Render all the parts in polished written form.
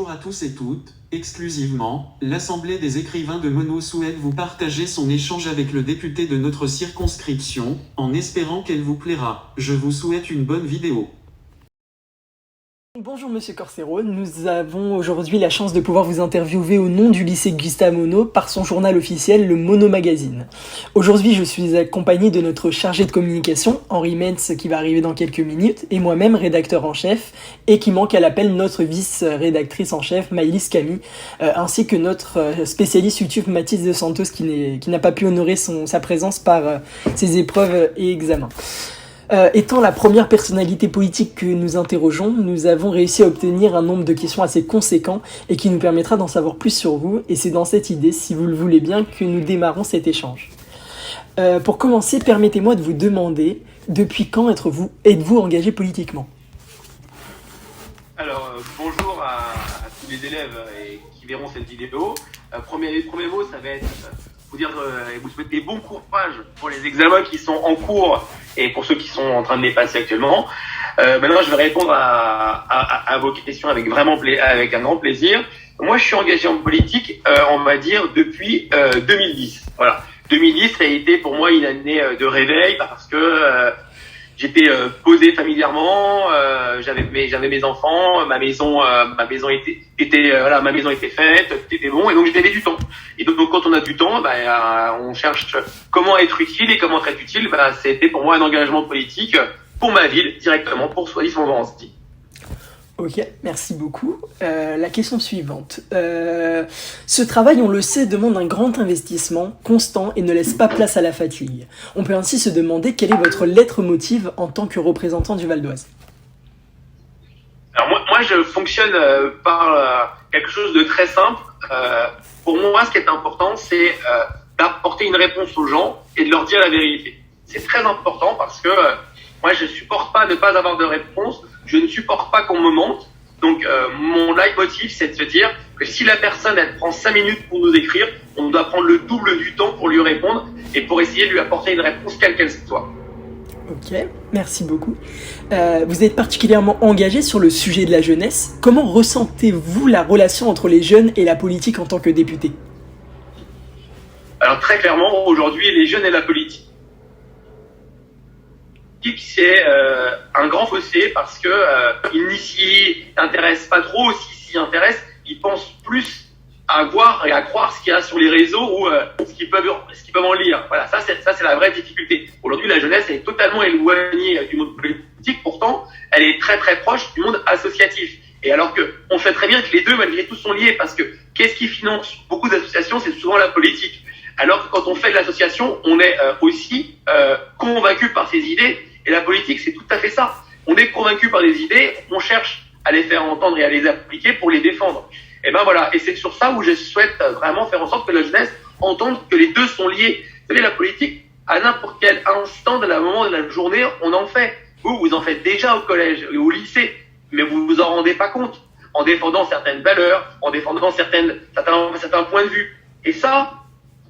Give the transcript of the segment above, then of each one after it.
Bonjour à tous et toutes, exclusivement, l'Assemblée des écrivains de Mono souhaite vous partager son échange avec le député de notre circonscription, en espérant qu'elle vous plaira. Je vous souhaite une bonne vidéo. Bonjour Monsieur Corsero, nous avons aujourd'hui la chance de pouvoir vous interviewer au nom du lycée Gustave Monod par son journal officiel, le Mono Magazine. Aujourd'hui, je suis accompagné de notre chargé de communication, Henri Mentz, qui va arriver dans quelques minutes, et moi-même, rédacteur en chef, et qui manque à l'appel notre vice-rédactrice en chef, Maëlys Camille, ainsi que notre spécialiste YouTube, Mathis de Santos, qui n'a pas pu honorer sa présence par ses épreuves et examens. Étant la première personnalité politique que nous interrogeons, nous avons réussi à obtenir un nombre de questions assez conséquent et qui nous permettra d'en savoir plus sur vous, et c'est dans cette idée, si vous le voulez bien, que nous démarrons cet échange. Pour commencer, permettez-moi de vous demander, depuis quand êtes-vous engagé politiquement ? Alors, bonjour à tous les élèves qui verront cette vidéo. Premier mot, ça va être vous dire vous souhaiter bon courage pour les examens qui sont en cours et pour ceux qui sont en train de les passer actuellement. Maintenant, je vais répondre à vos questions avec un grand plaisir. Moi, je suis engagé en politique, on va dire, depuis 2010. Voilà. 2010, ça a été pour moi une année de réveil parce que j'étais posé familièrement, j'avais mes enfants, ma maison était faite, tout était bon, et donc j'avais du temps. Et donc quand on a du temps, on cherche comment être utile, et comment être utile, c'était pour moi un engagement politique pour ma ville directement, pour Soisy-Montmorency. Ok, merci beaucoup. La question suivante. Ce travail, on le sait, demande un grand investissement constant et ne laisse pas place à la fatigue. On peut ainsi se demander quelle est votre lettre motive en tant que représentant du Val d'Oise. Alors moi je fonctionne par quelque chose de très simple. Pour moi, ce qui est important, c'est d'apporter une réponse aux gens et de leur dire la vérité. C'est très important parce que moi, je supporte pas ne pas avoir de réponse. Je ne supporte pas qu'on me mente. Donc, mon leitmotiv, c'est de se dire que si la personne, elle prend 5 minutes pour nous écrire, on doit prendre le double du temps pour lui répondre et pour essayer de lui apporter une réponse quelle qu'elle soit. Ok, merci beaucoup. Vous êtes particulièrement engagé sur le sujet de la jeunesse. Comment ressentez-vous la relation entre les jeunes et la politique en tant que député ? Alors, très clairement, aujourd'hui, les jeunes et la politique, c'est un grand fossé parce que ils n'y s'y intéressent pas trop. S'ils s'y intéressent, ils pensent plus à voir et à croire ce qu'il y a sur les réseaux ou ce qu'ils peuvent en lire. Voilà, ça c'est la vraie difficulté. Aujourd'hui, la jeunesse est totalement éloignée du monde politique. Pourtant, elle est très très proche du monde associatif. Et alors que on sait très bien que les deux, malgré tout, sont liés parce que qu'est-ce qui finance beaucoup d'associations ? C'est souvent la politique. Alors que quand on fait de l'association, on est aussi convaincu par ses idées. Et la politique, c'est tout à fait ça. On est convaincu par des idées, on cherche à les faire entendre et à les appliquer pour les défendre. Et voilà. Et c'est sur ça où je souhaite vraiment faire en sorte que la jeunesse entende que les deux sont liés. Vous savez, la politique, à n'importe quel instant de la moment de la journée, on en fait. Vous en faites déjà au collège et au lycée, mais vous vous en rendez pas compte. En défendant certaines valeurs, en défendant certains points de vue. Et ça,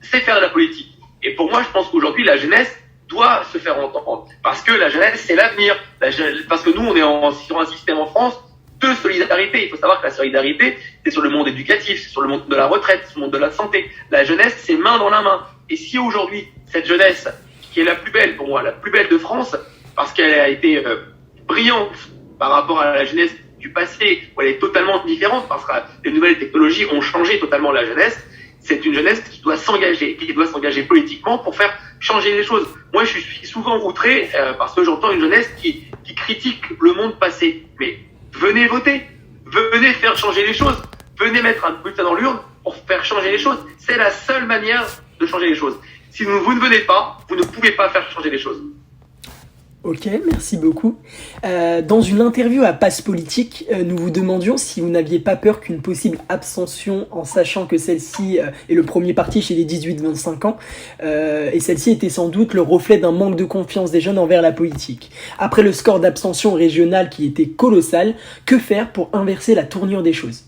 c'est faire de la politique. Et pour moi, je pense qu'aujourd'hui, la jeunesse doit se faire entendre. Parce que la jeunesse, c'est l'avenir. Parce que nous, on est sur un système en France de solidarité. Il faut savoir que la solidarité, c'est sur le monde éducatif, c'est sur le monde de la retraite, sur le monde de la santé. La jeunesse, c'est main dans la main. Et si aujourd'hui, cette jeunesse, qui est la plus belle pour moi, la plus belle de France, parce qu'elle a été brillante par rapport à la jeunesse du passé, où elle est totalement différente, parce que les nouvelles technologies ont changé totalement la jeunesse, c'est une jeunesse qui doit s'engager politiquement pour faire changer les choses. Moi, je suis souvent outré parce que j'entends une jeunesse qui critique le monde passé. Mais venez voter, venez faire changer les choses, venez mettre un bulletin dans l'urne pour faire changer les choses. C'est la seule manière de changer les choses. Si vous ne venez pas, vous ne pouvez pas faire changer les choses. Ok, merci beaucoup. Dans une interview à Passe Politique, nous vous demandions si vous n'aviez pas peur qu'une possible abstention, en sachant que celle-ci est le premier parti chez les 18-25 ans, et celle-ci était sans doute le reflet d'un manque de confiance des jeunes envers la politique. Après le score d'abstention régional qui était colossal, que faire pour inverser la tournure des choses ?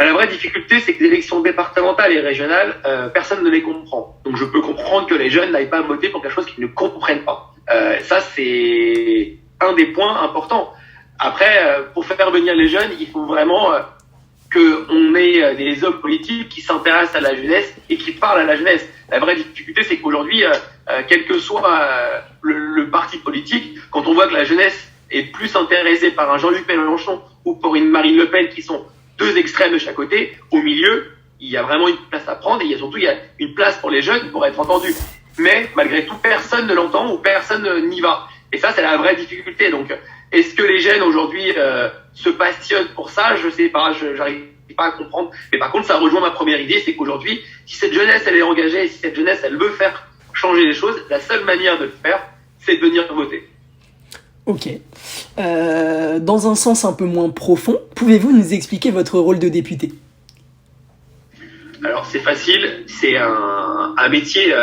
La vraie difficulté, c'est que les élections départementales et régionales, personne ne les comprend. Donc je peux comprendre que les jeunes n'aillent pas voter pour quelque chose qu'ils ne comprennent pas. Ça, c'est un des points importants. Après, pour faire venir les jeunes, il faut vraiment qu'on ait des hommes politiques qui s'intéressent à la jeunesse et qui parlent à la jeunesse. La vraie difficulté, c'est qu'aujourd'hui, quel que soit le parti politique, quand on voit que la jeunesse est plus intéressée par un Jean-Luc Mélenchon ou pour une Marine Le Pen, qui sont deux extrêmes de chaque côté, au milieu, il y a vraiment une place à prendre et il y a une place pour les jeunes pour être entendus. Mais malgré tout, personne ne l'entend ou personne n'y va. Et ça, c'est la vraie difficulté. Donc, est-ce que les jeunes aujourd'hui se passionnent pour ça? Je sais pas, j'arrive pas à comprendre. Mais par contre, ça rejoint ma première idée, c'est qu'aujourd'hui, si cette jeunesse elle est engagée, si cette jeunesse elle veut faire changer les choses, la seule manière de le faire, c'est de venir voter. Ok. Dans un sens un peu moins profond, pouvez-vous nous expliquer votre rôle de député? Alors c'est facile, c'est un métier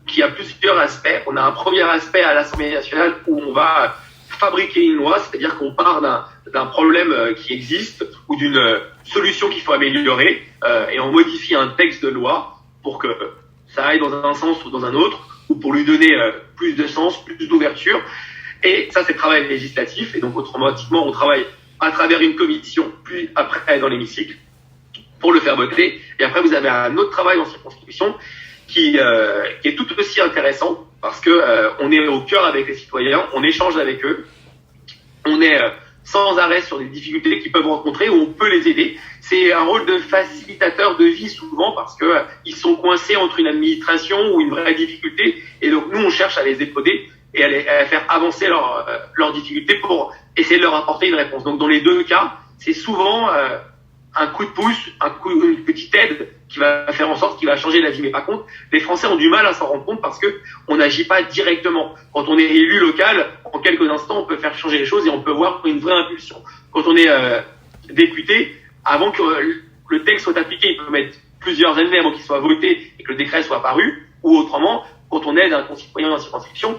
qui a plusieurs aspects. On a un premier aspect à l'Assemblée nationale où on va fabriquer une loi, c'est-à-dire qu'on part d'un problème qui existe ou d'une solution qu'il faut améliorer et on modifie un texte de loi pour que ça aille dans un sens ou dans un autre ou pour lui donner plus de sens, plus d'ouverture. Et ça, c'est le travail législatif. Et donc, automatiquement, on travaille à travers une commission, puis après dans l'hémicycle pour le faire voter. Et après, vous avez un autre travail en circonscription qui est tout aussi intéressant parce que on est au cœur avec les citoyens, on échange avec eux, on est sans arrêt sur des difficultés qu'ils peuvent rencontrer où on peut les aider. C'est un rôle de facilitateur de vie souvent parce que ils sont coincés entre une administration ou une vraie difficulté. Et donc, nous, on cherche à les épauler et à faire avancer leurs difficultés pour essayer de leur apporter une réponse. Donc, dans les deux cas, c'est souvent un coup de pouce, une petite aide qui va faire en sorte qu'il va changer la vie. Mais par contre, les Français ont du mal à s'en rendre compte parce que on n'agit pas directement. Quand on est élu local, en quelques instants, on peut faire changer les choses et on peut voir une vraie impulsion. Quand on est député, avant que le texte soit appliqué, il peut mettre plusieurs années avant qu'il soit voté et que le décret soit paru. Ou autrement, quand on aide un concitoyen dans la circonscription,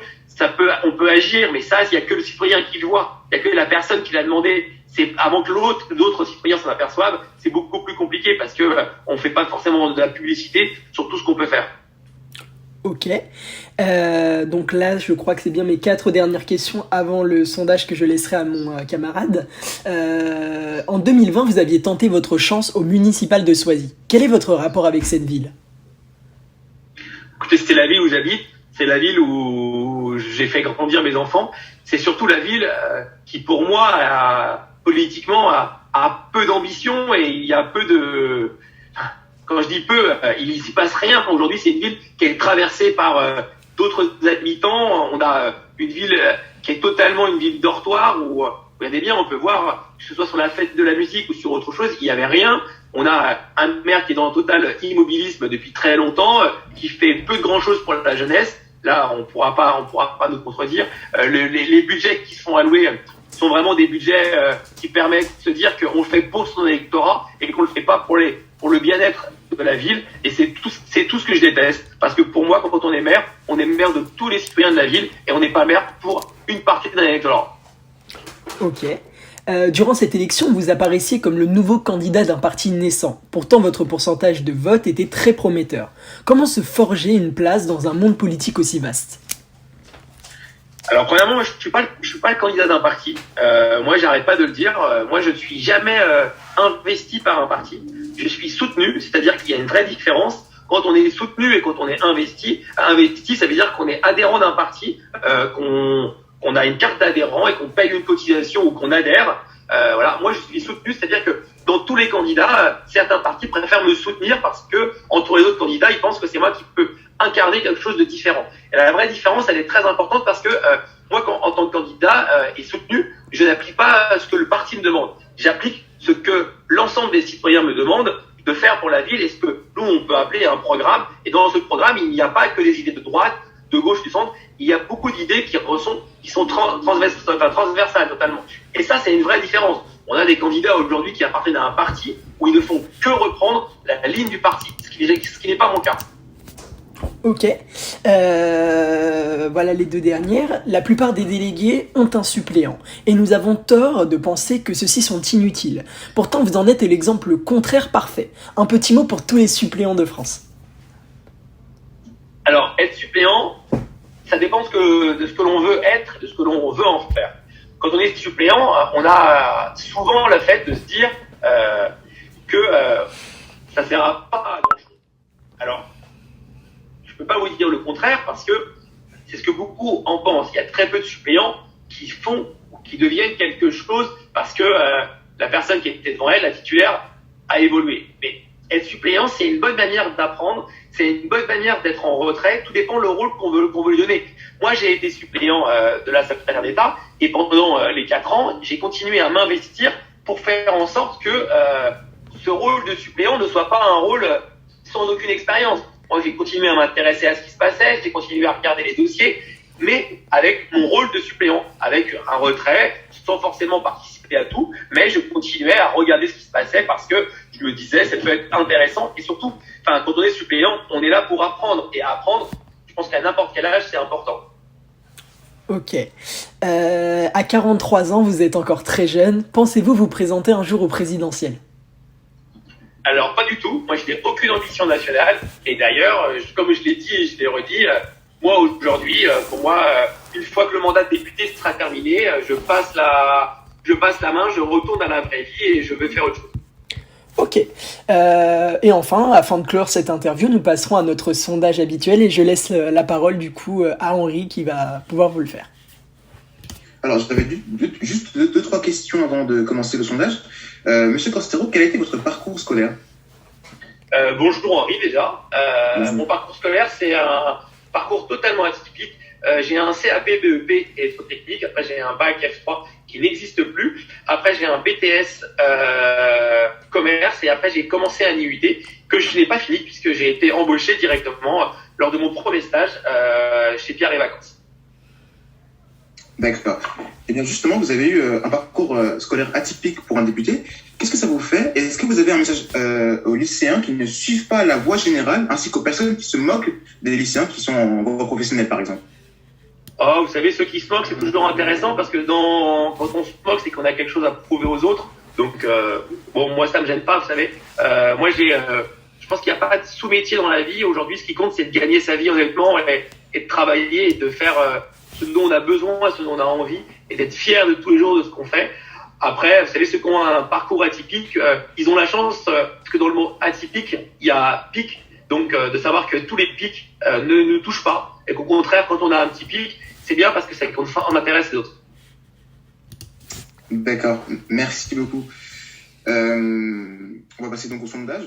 on peut agir, mais ça, il n'y a que le citoyen qui le voit. Il n'y a que la personne qui l'a demandé. C'est avant que d'autres citoyens s'en aperçoivent, c'est beaucoup plus compliqué parce que on fait pas forcément de la publicité sur tout ce qu'on peut faire. Ok. Donc là, je crois que c'est bien mes 4 dernières questions avant le sondage que je laisserai à mon camarade. En 2020, vous aviez tenté votre chance au municipal de Soisy. Quel est votre rapport avec cette ville? Écoutez, c'est la ville où j'habite. C'est la ville où j'ai fait grandir mes enfants. C'est surtout la ville qui, pour moi, politiquement, a peu d'ambition et il y a peu de... Quand je dis peu, il y s'y passe rien. Aujourd'hui, c'est une ville qui est traversée par d'autres habitants. On a une ville qui est totalement une ville dortoir où regardez bien, on peut voir, que ce soit sur la fête de la musique ou sur autre chose, il n'y avait rien. On a un maire qui est dans un total immobilisme depuis très longtemps, qui fait peu de grand chose pour la jeunesse. Là, on pourra pas nous contredire. Les budgets qui sont alloués sont vraiment des budgets qui permettent de se dire qu'on le fait pour son électorat et qu'on le fait pas pour le bien-être de la ville. Et c'est tout ce que je déteste. Parce que pour moi, quand on est maire de tous les citoyens de la ville et on n'est pas maire pour une partie d'un électorat. Ok. Durant cette élection, vous apparaissiez comme le nouveau candidat d'un parti naissant. Pourtant, votre pourcentage de vote était très prometteur. Comment se forger une place dans un monde politique aussi vaste? Alors, premièrement, je suis pas le candidat d'un parti. Moi, j'arrête pas de le dire. Moi, je ne suis jamais investi par un parti. Je suis soutenu, c'est-à-dire qu'il y a une vraie différence. Quand on est soutenu et quand on est investi, ça veut dire qu'on est adhérent d'un parti, qu'on a une carte d'adhérent et qu'on paye une cotisation ou qu'on adhère. Voilà, moi je suis soutenu, c'est-à-dire que dans tous les candidats, certains partis préfèrent me soutenir parce que entre les autres candidats, ils pensent que c'est moi qui peux incarner quelque chose de différent. Et la vraie différence, elle est très importante parce que moi, en tant que candidat et soutenu, je n'applique pas ce que le parti me demande. J'applique ce que l'ensemble des citoyens me demandent de faire pour la ville et ce que nous, on peut appeler un programme. Et dans ce programme, il n'y a pas que des idées de droite, de gauche, du centre. Il y a beaucoup d'idées qui sont transversales totalement. Et ça, c'est une vraie différence. On a des candidats aujourd'hui qui appartiennent à un parti où ils ne font que reprendre la ligne du parti, ce qui n'est pas mon cas. Ok. Voilà les 2 dernières. La plupart des délégués ont un suppléant. Et nous avons tort de penser que ceux-ci sont inutiles. Pourtant, vous en êtes l'exemple contraire parfait. Un petit mot pour tous les suppléants de France. Alors, être suppléant, ça dépend de ce que l'on veut être, de ce que l'on veut en faire. quand on est suppléant, on a souvent le fait de se dire que ça ne sert pas à grand-chose. Alors, je ne peux pas vous dire le contraire parce que c'est ce que beaucoup en pensent. Il y a très peu de suppléants qui font ou qui deviennent quelque chose parce que la personne qui était devant elle, la titulaire, a évolué. Mais être suppléant, c'est une bonne manière d'apprendre, c'est une bonne manière d'être en retrait. Tout dépend le rôle qu'on veut lui donner. Moi, j'ai été suppléant de la secrétaire d'État et pendant les 4 ans, j'ai continué à m'investir pour faire en sorte que ce rôle de suppléant ne soit pas un rôle sans aucune expérience. Moi, j'ai continué à m'intéresser à ce qui se passait, j'ai continué à regarder les dossiers, mais avec mon rôle de suppléant, avec un retrait, sans forcément participer à tout, mais je continuais à regarder ce qui se passait parce que je me disais, ça peut être intéressant et surtout, quand on est suppléant, on est là pour apprendre et apprendre, je pense qu'à n'importe quel âge, c'est important. Ok. À 43 ans, vous êtes encore très jeune. Pensez-vous vous présenter un jour au présidentiel ? Alors, pas du tout. Moi, je n'ai aucune ambition nationale. Et d'ailleurs, comme je l'ai dit et je l'ai redit, moi, aujourd'hui, pour moi, une fois que le mandat de député sera terminé, je passe la main, je retourne à la vraie vie et je veux faire autre chose. Ok. Et enfin, afin de clore cette interview, nous passerons à notre sondage habituel et je laisse la parole du coup à Henri qui va pouvoir vous le faire. Alors, j'avais juste deux, trois questions avant de commencer le sondage. Monsieur Costero, quel a été votre parcours scolaire ? Bonjour Henri déjà. Mon parcours scolaire, c'est un parcours totalement atypique. J'ai un CAP BEP électrotechnique, après j'ai un bac F3 qui n'existe plus, après j'ai un BTS commerce et après j'ai commencé un IUT que je n'ai pas fini puisque j'ai été embauché directement lors de mon premier stage chez Pierre et Vacances. D'accord. Eh bien justement, vous avez eu un parcours scolaire atypique pour un député. Qu'est-ce que ça vous fait ? Et est-ce que vous avez un message aux lycéens qui ne suivent pas la voie générale, ainsi qu'aux personnes qui se moquent des lycéens qui sont en voie professionnelle, par exemple ? Oh, vous savez, ceux qui se moquent, c'est toujours intéressant parce que quand on se moque, c'est qu'on a quelque chose à prouver aux autres. Donc, moi, ça me gêne pas, vous savez. Moi, je pense qu'il n'y a pas de sous-métier dans la vie. Aujourd'hui, ce qui compte, c'est de gagner sa vie honnêtement et de travailler et de faire ce dont on a besoin, ce dont on a envie et d'être fier de tous les jours de ce qu'on fait. Après, vous savez, ceux qui ont un parcours atypique, ils ont la chance, parce que dans le mot atypique, il y a pic, donc de savoir que tous les pics ne touchent pas, et qu'au contraire, quand on a un petit pic, c'est bien parce que ça on intéresse les autres. D'accord, merci beaucoup. On va passer donc au sondage.